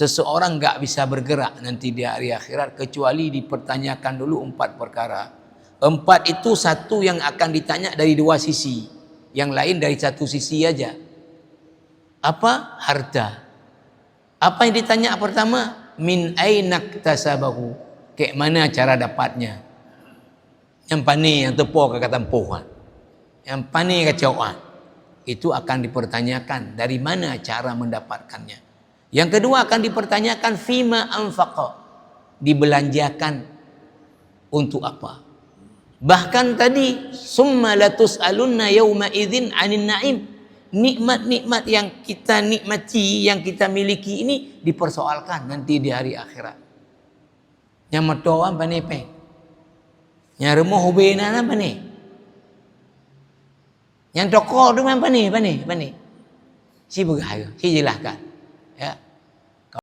seseorang enggak bisa bergerak nanti di hari akhirat kecuali dipertanyakan dulu 4 perkara. 4 itu satu yang akan ditanya dari 2 sisi, yang lain dari 1 sisi aja. Apa? Harta. Apa yang ditanya pertama? Min ainaktasabahu. Kayak mana cara dapatnya? Yang pani yang tepuk ke tempuhan. Yang pani ke cauan. Itu akan dipertanyakan dari mana cara mendapatkannya. Yang kedua akan dipertanyakan fima anfaqa. Dibelanjakan untuk apa? Bahkan tadi summa latus'alunna yauma idzin 'anin na'im. Nikmat-nikmat yang kita nikmati, yang kita miliki ini dipersoalkan nanti di hari akhirat. Yang mertua apa nih peng? Yang rumah hubina apa nih? Yang toko tu apa nih? Si bergaya, si jelaskan. Ya.